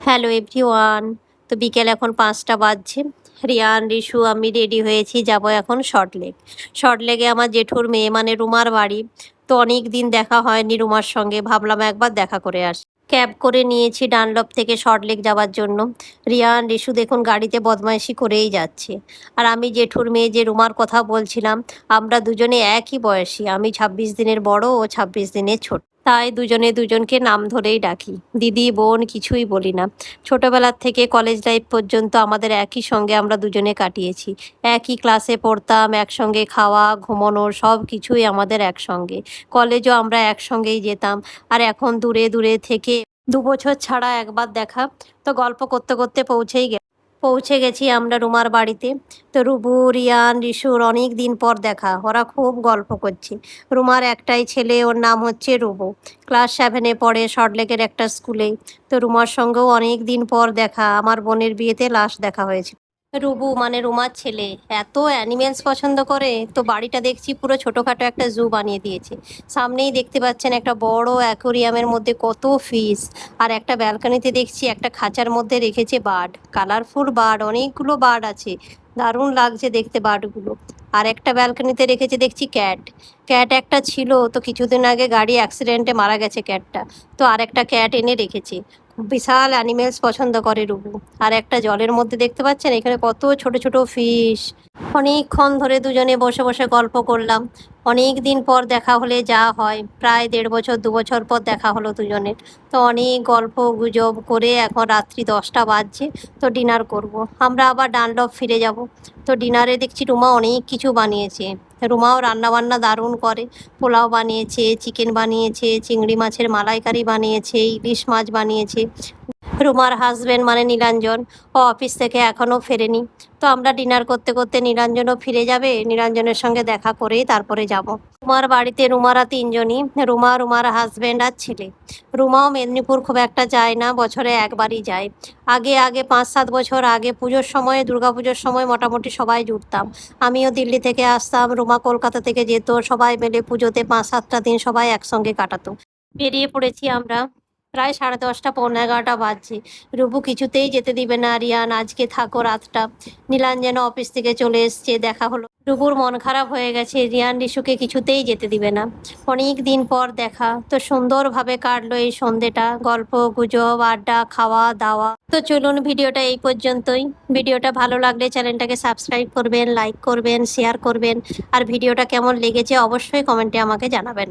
Hello everyone. তো বিকেল এখন 5টা বাজছে। রিয়ান, রিশু, আমি রেডি হয়েছি, যাব এখন সল্টলেক। সল্টলেকে আমার জেঠুর মেয়ে মানে রুমার বাড়ি। তো অনেক দিন দেখা হয়নি রুমার সঙ্গে, ভাবলাম একবার দেখা করে আসি। ক্যাব করে নিয়েছি ডানলপ থেকে সল্টলেক যাওয়ার জন্য। রিয়ান, রিশু দেখুন গাড়িতে বদমাইশি করেই যাচ্ছে। আর আমি জেঠুর মেয়ে যে রুমার কথা বলছিলাম, আমরা দুজনে একই বয়সী। আমি 26 দিনের বড়, ও 26 দিনের ছোট। তাই দুজনে দুজনকে নাম ধরেই ডাকি, দিদি বোন কিছুই বলি না। ছোটবেলার থেকে কলেজ লাইফ পর্যন্ত আমাদের একই সঙ্গে আমরা দুজনে কাটিয়েছি। একই ক্লাসে পড়তাম, একসঙ্গে খাওয়া ঘুমানো সব কিছুই আমাদের একসঙ্গে। কলেজও আমরা একসঙ্গেই যেতাম। আর এখন দূরে দূরে থেকে 2 বছর ছাড়া একবার দেখা। তো গল্প করতে করতে পৌঁছে গেছি আমরা রুমার বাড়িতে। তো রুবু, রিয়ান, রিশুর অনেক দিন পর দেখা, ওরা খুব গল্প করছে। রুমার একটাই ছেলে, ওর নাম হচ্ছে রুবু। ক্লাস 7-এ পড়ে সল্টলেকের একটা স্কুলে। তো রুমার সঙ্গেও অনেক দিন পর দেখা, আমার বোনের বিয়েতে লাস্ট দেখা হয়েছে। রুবু মানে রুমার ছেলে এত অ্যানিমেলস পছন্দ করে, তো বাড়িটা দেখছি পুরো ছোটোখাটো একটা জু বানিয়ে দিয়েছে। সামনেই দেখতে পাচ্ছেন একটা বড় অ্যাকোরিয়ামের মধ্যে কত ফিশ। আর একটা ব্যালকনিতে দেখছি একটা খাঁচার মধ্যে রেখেছে বার্ড, কালারফুল বার্ড, অনেকগুলো বার্ড আছে। দারুণ লাগছে দেখতে বার্ডগুলো। আর একটা ব্যালকনিতে রেখেছে দেখছি ক্যাট। ক্যাট একটা ছিল, তো কিছুদিন আগে গাড়ি অ্যাক্সিডেন্টে মারা গেছে ক্যাটটা। তো আর একটা ক্যাট এনে রেখেছে। বিশাল অ্যানিমেলস পছন্দ করে রুবু। আর একটা জলের মধ্যে দেখতে পাচ্ছেন এখানে কত ছোট ছোট ফিশ। অনেকক্ষণ ধরে দুজনে বসে বসে গল্প করলাম। অনেক দিন পর দেখা হলে যা হয়, প্রায় 1.5 বছর 2 বছর পর দেখা হলো দুজনের। তো অনেক গল্প গুজব করে এখন রাত্রি 10টা বাজছে। তো ডিনার করব। আমরা আবার ডানলপ ফিরে যাব। তো ডিনারে দেখছি রুমা অনেক কিছু বানিয়েছে। রুমাও রান্নাবান্না দারুণ করে। পোলাও বানিয়েছে, চিকেন বানিয়েছে, চিংড়ি মাছের মালাইকারি বানিয়েছে, ইলিশ মাছ বানিয়েছে। রুমার হাজবেন্ড মানে নীলাঞ্জন, ও অফিস থেকে এখনও ফেরেনি। তো আমরা ডিনার করতে করতে নীলাঞ্জনও ফিরে যাবে, নীলাঞ্জনের সঙ্গে দেখা করেই তারপরে যাব। রুমার বাড়িতে রুমারা 3জনই, রুমা, রুমার হাজবেন্ড আর ছেলে। রুমাও মেদিনীপুর খুব একটা যায় না, বছরে একবারই যায়। আগে আগে 5-7 বছর আগে পুজোর সময়, দুর্গাপুজোর সময় মোটামুটি সবাই জুটতাম। আমিও দিল্লি থেকে আসতাম, রুমা কলকাতা থেকে যেত, সবাই মিলে পুজোতে 5-7টা দিন সবাই একসঙ্গে কাটাতো। বেরিয়ে পড়েছি আমরা। প্রায় 10:30 11:30 বাজছে। রুবু কিছুতেই যেতে দিবে না, রিয়ান আজকে থাকো রাতটা। নীলাঞ্জন অফিস থেকে চলে এসছে, দেখা হলো। রুবুর মন খারাপ হয়ে গেছে, রিয়ান রিশুকে কিছুতেই যেতে দিবে না। অনেক দিন পর দেখা, তো সুন্দরভাবে কাটলো এই সন্ধেটা, গল্প গুজব আড্ডা খাওয়া দাওয়া। তো চলুন ভিডিওটা এই পর্যন্তই। ভিডিওটা ভালো লাগলে চ্যানেলটাকে সাবস্ক্রাইব করবেন, লাইক করবেন, শেয়ার করবেন। আর ভিডিওটা কেমন লেগেছে অবশ্যই কমেন্টে আমাকে জানাবেন।